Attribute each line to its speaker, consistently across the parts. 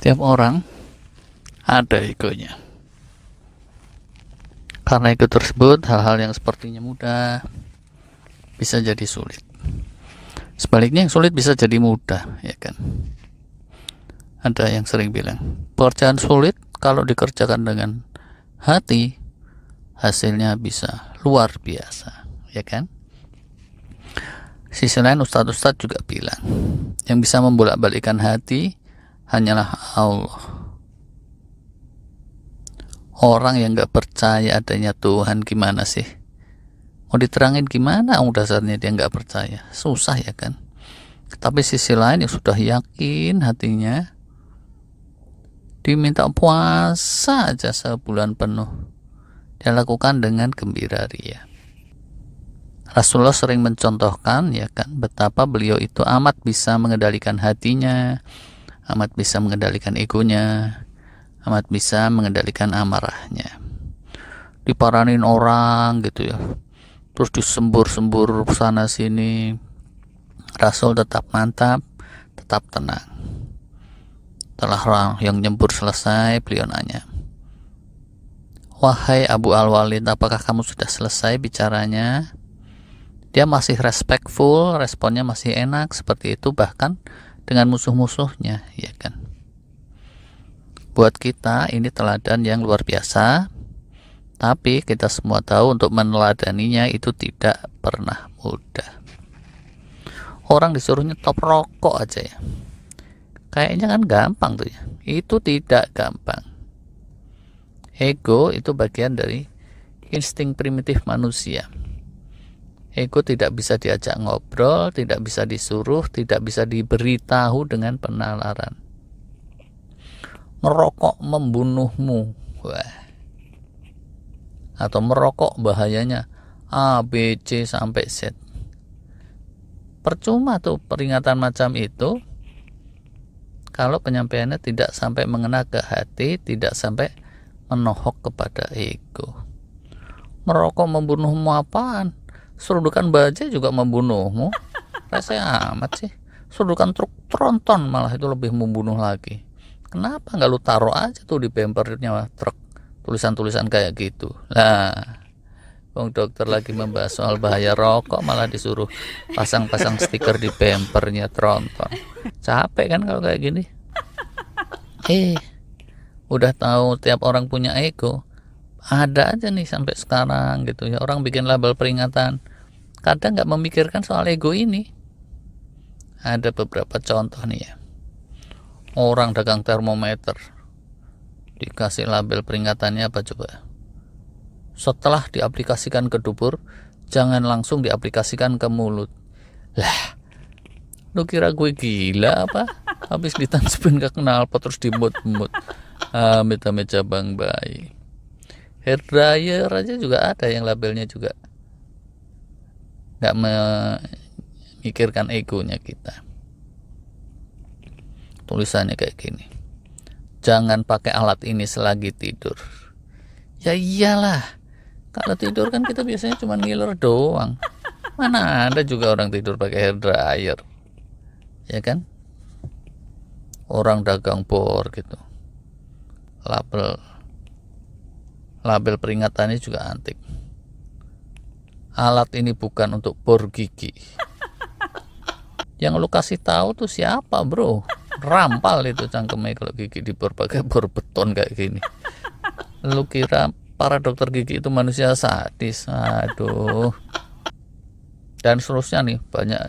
Speaker 1: Tiap orang ada egonya. Karena ego tersebut, hal-hal yang sepertinya mudah bisa jadi sulit. Sebaliknya yang sulit bisa jadi mudah, ya kan? Ada yang sering bilang, pekerjaan sulit kalau dikerjakan dengan hati, hasilnya bisa luar biasa, ya kan? Sisi lain ustadz-ustadz juga bilang, yang bisa membolak-balikkan hati hanyalah Allah. Orang yang gak percaya adanya Tuhan gimana sih? Mau diterangin gimana? Dasarnya dia gak percaya. Susah, ya kan? Tapi sisi lain yang sudah yakin hatinya, diminta puasa aja sebulan penuh, dia lakukan dengan gembira ria. Rasulullah sering mencontohkan, ya kan, betapa beliau itu amat bisa mengendalikan hatinya, amat bisa mengendalikan egonya, amat bisa mengendalikan amarahnya. Diparanin orang gitu ya, terus disembur-sembur sana sini, Rasul tetap mantap, tetap tenang. Setelah orang yang nyembur selesai, beliau nanya, "Wahai Abu Al-Walid, apakah kamu sudah selesai bicaranya?" Dia masih respectful, responnya masih enak seperti itu, bahkan dengan musuh-musuhnya, ya kan? Buat kita ini teladan yang luar biasa, tapi kita semua tahu untuk meneladaninya itu tidak pernah mudah. Orang disuruh nyetop rokok aja ya, kayaknya kan gampang tuh ya. Itu tidak gampang. Ego itu bagian dari insting primitif manusia. Ego tidak bisa diajak ngobrol, tidak bisa disuruh, tidak bisa diberitahu dengan penalaran. Merokok membunuhmu, wah. Atau merokok bahayanya A, B, C sampai Z. Percuma tuh peringatan macam itu kalau penyampaiannya tidak sampai mengena ke hati, tidak sampai menohok kepada ego. Merokok membunuhmu apaan? Serudukan baja juga membunuhmu. Rasa amat sih. Serudukan truk tronton malah itu lebih membunuh lagi. Kenapa nggak lu taruh aja tuh di bempernya truk tulisan-tulisan kayak gitu? Lah, Bang dokter lagi membahas soal bahaya rokok malah disuruh pasang-pasang stiker di bempernya tronton. Capek kan kalau kayak gini? Udah tahu tiap orang punya ego. Ada aja nih sampai sekarang gitu ya, orang bikin label peringatan, kadang nggak memikirkan soal ego ini. Ada beberapa contoh nih ya, orang dagang termometer dikasih label peringatannya apa coba? Setelah diaplikasikan ke dubur, jangan langsung diaplikasikan ke mulut. Lah, lu kira gue gila apa? Habis ditansipin ke knalpot terus dimut-mut. Amit-amit cabang bayi. Hair dryer aja juga ada yang labelnya juga nggak memikirkan egonya kita. Tulisannya kayak gini, jangan pakai alat ini selagi tidur. Ya iyalah, kalau tidur kan kita biasanya cuma ngiler doang. Mana ada juga orang tidur pakai hair dryer, ya kan? Orang dagang bor gitu, label peringatannya juga antik. Alat ini bukan untuk bor gigi. Yang lu kasih tahu tuh siapa, bro? Rampal itu cangkemnya kalau gigi dibor pakai bor beton kayak gini. Lu kira para dokter gigi itu manusia sadis? Aduh. Dan seterusnya nih, banyak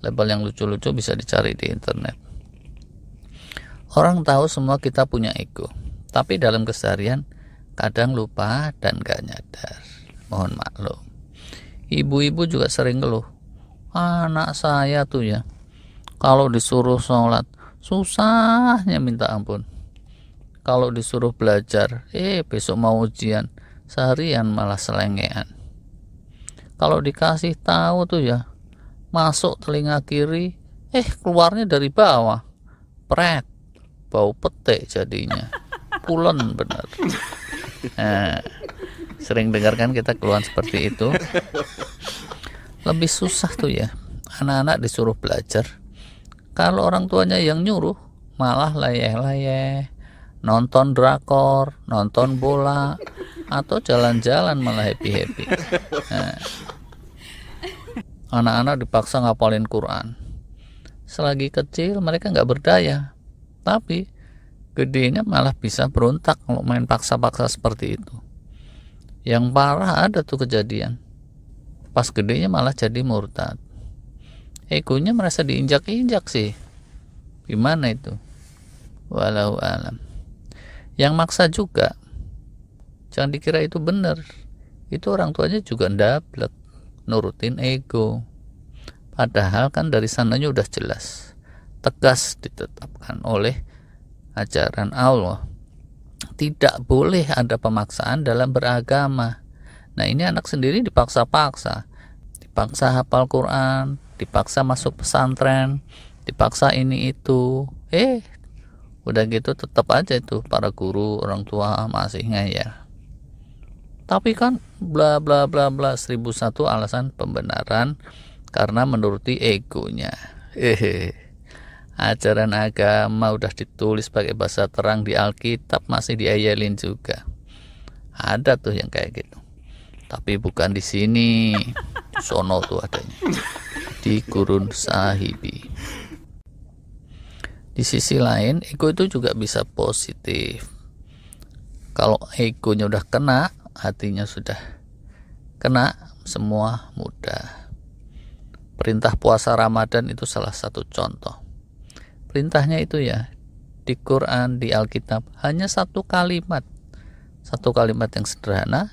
Speaker 1: label yang lucu-lucu bisa dicari di internet. Orang tahu semua kita punya ego, tapi dalam keseharian kadang lupa dan gak nyadar. Mohon maklum. Ibu-ibu juga sering ngeluh, anak saya tuh ya, kalau disuruh sholat susahnya minta ampun. Kalau disuruh belajar, besok mau ujian, seharian malah selengean. Kalau dikasih tahu tuh ya, masuk telinga kiri, keluarnya dari bawah, pret, bau petek jadinya, pulen bener. Nah, sering dengarkan kita keluhan seperti itu. Lebih susah tuh ya, anak-anak disuruh belajar, kalau orang tuanya yang nyuruh malah layeh-layeh, nonton drakor, nonton bola, atau jalan-jalan malah happy-happy. Nah, anak-anak dipaksa ngapalin Quran. Selagi kecil mereka nggak berdaya, tapi gedenya malah bisa berontak kalau main paksa-paksa seperti itu. Yang parah ada tuh kejadian, pas gedenya malah jadi murtad. Egonya merasa diinjak-injak sih. Gimana itu? Walau alam. Yang maksa juga, jangan dikira itu benar. Itu orang tuanya juga ndablek, nurutin ego. Padahal kan dari sananya udah jelas, tegas ditetapkan oleh ajaran Allah. Tidak boleh ada pemaksaan dalam beragama. Nah, ini anak sendiri dipaksa-paksa. Dipaksa hafal Quran, dipaksa masuk pesantren, dipaksa ini itu. Udah gitu tetap aja itu para guru, orang tua masih ngeyel. Tapi kan bla bla bla bla, 1001 alasan pembenaran karena menuruti egonya. Ajaran agama udah ditulis pakai bahasa terang di Alkitab masih diayelin juga. Ada tuh yang kayak gitu. Tapi bukan di sini. Di sono tuh adanya. Di Qurun Sahibi. Di sisi lain, ego itu juga bisa positif. Kalau egonya udah kena, hatinya sudah kena, semua mudah. Perintah puasa Ramadan itu salah satu contoh. Perintahnya itu ya, di Quran, di Alkitab, hanya satu kalimat. Satu kalimat yang sederhana,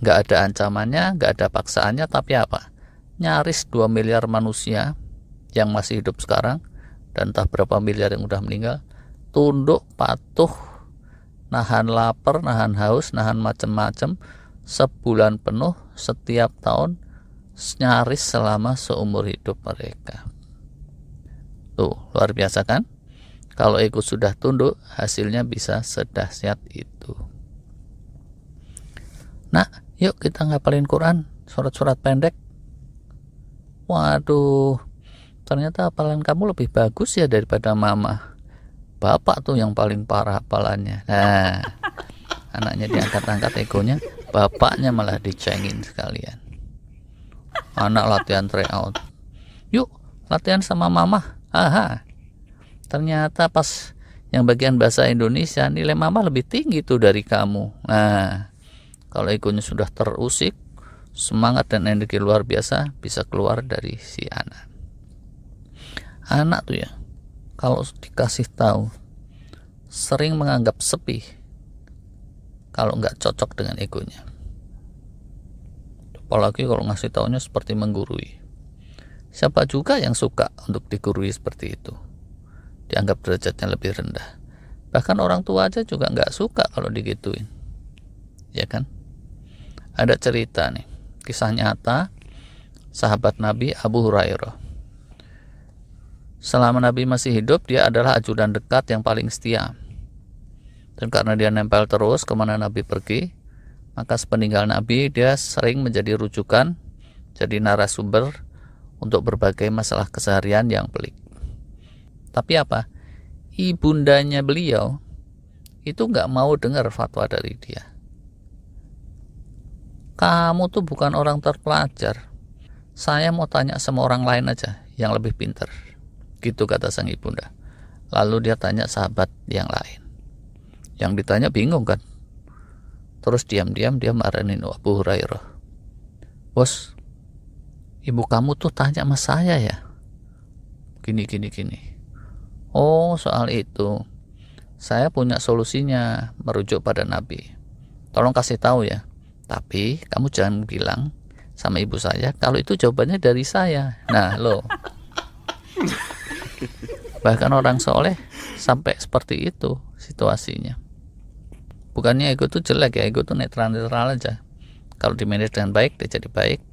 Speaker 1: nggak ada ancamannya, nggak ada paksaannya, tapi apa? Nyaris 2 miliar manusia yang masih hidup sekarang, dan entah berapa miliar yang udah meninggal, tunduk, patuh, nahan lapar, nahan haus, nahan macem-macem, sebulan penuh, setiap tahun, nyaris selama seumur hidup mereka. Tuh, luar biasa kan? Kalau ego sudah tunduk, hasilnya bisa sedahsyat itu. Nah, yuk kita ngapalin Quran, surat-surat pendek. Waduh, ternyata hafalan kamu lebih bagus ya daripada mama. Bapak tuh yang paling parah hafalannya. Nah, anaknya diangkat-angkat egonya, bapaknya malah dicengin sekalian. Anak latihan tryout. Yuk, latihan sama mama. Aha. Ternyata pas yang bagian bahasa Indonesia, nilai mama lebih tinggi tuh dari kamu. Nah, kalau egonya sudah terusik, semangat dan energi luar biasa bisa keluar dari si anak. Anak tuh ya, kalau dikasih tahu, sering menganggap sepi kalau nggak cocok dengan egonya. Apalagi kalau ngasih taunya seperti menggurui. Siapa juga yang suka untuk digurui seperti itu? Dianggap derajatnya lebih rendah. Bahkan orang tua aja juga nggak suka kalau digituin, ya kan? Ada cerita nih, kisah nyata sahabat Nabi Abu Hurairah. Selama Nabi masih hidup, dia adalah ajudan dekat yang paling setia. Dan karena dia nempel terus kemana Nabi pergi, maka sepeninggal Nabi dia sering menjadi rujukan, jadi narasumber untuk berbagai masalah keseharian yang pelik. Tapi apa? Ibundanya beliau itu nggak mau dengar fatwa dari dia. Kamu tuh bukan orang terpelajar. Saya mau tanya sama orang lain aja yang lebih pintar. Gitu kata sang ibunda. Lalu dia tanya sahabat yang lain. Yang ditanya bingung kan. Terus diam-diam dia marahin Abu Hurairah. Bos, ibu kamu tuh tanya sama saya ya. Gini. Oh, soal itu. Saya punya solusinya, merujuk pada Nabi. Tolong kasih tahu ya. Tapi kamu jangan bilang sama ibu saya kalau itu jawabannya dari saya. Nah, loh. Bahkan orang soleh sampai seperti itu situasinya. Bukannya ego tuh jelek ya, ego tuh netral aja. Kalau di manage dengan baik dia jadi baik.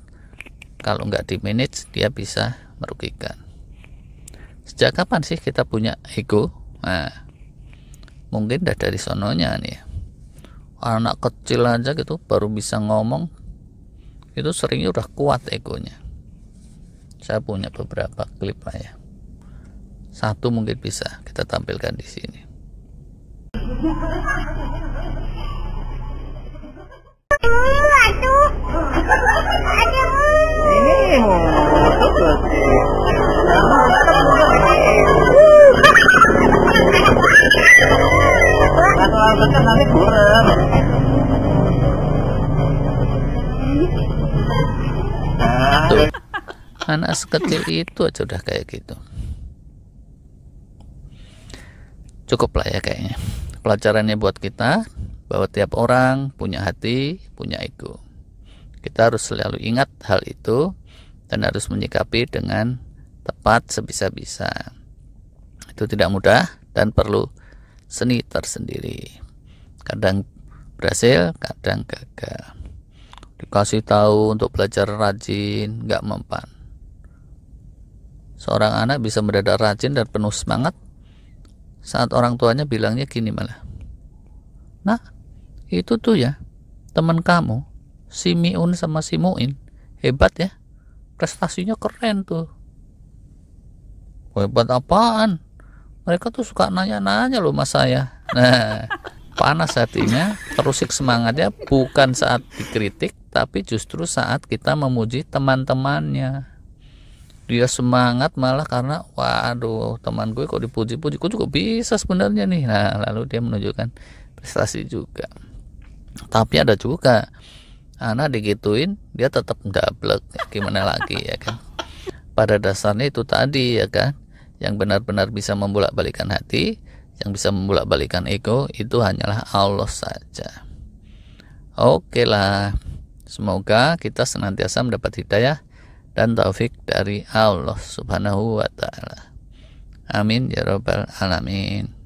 Speaker 1: Kalau nggak di manage dia bisa merugikan. Sejak kapan sih kita punya ego? Nah, mungkin dari sononya nih. Anak kecil aja gitu baru bisa ngomong, itu seringnya udah kuat egonya. Saya punya beberapa klip lah ya. Satu mungkin bisa kita tampilkan di sini. Tuh, anak sekecil itu aja udah kayak gitu. Cukup lah ya kayaknya. Pelajarannya buat kita bahwa tiap orang punya hati, punya ego. Kita harus selalu ingat hal itu dan harus menyikapi dengan tepat sebisa-bisa. Itu tidak mudah dan perlu seni tersendiri. Kadang berhasil, kadang gagal. Dikasih tahu untuk belajar rajin, nggak mempan. Seorang anak bisa mendadak rajin dan penuh semangat saat orang tuanya bilangnya gini malah, "Nah, itu tuh ya teman kamu, si Miun sama si Muin, hebat ya, prestasinya keren tuh." Hebat apaan? Mereka tuh suka nanya-nanya loh mas saya. Nah, panas hatinya, terusik semangatnya bukan saat dikritik, tapi justru saat kita memuji teman-temannya. Dia semangat malah karena, waduh, teman gue kok dipuji-puji, gue juga bisa sebenarnya nih. Nah, lalu dia menunjukkan prestasi juga. Tapi ada juga anak digituin, dia tetap ndablek, gimana lagi ya kan. Pada dasarnya itu tadi ya kan, yang benar-benar bisa membolak-balikan hati, yang bisa membolak-balikan ego, itu hanyalah Allah saja. Oke lah, semoga kita senantiasa mendapat hidayah dan taufik dari Allah Subhanahu wa Ta'ala. Amin ya Rabbal Alamin.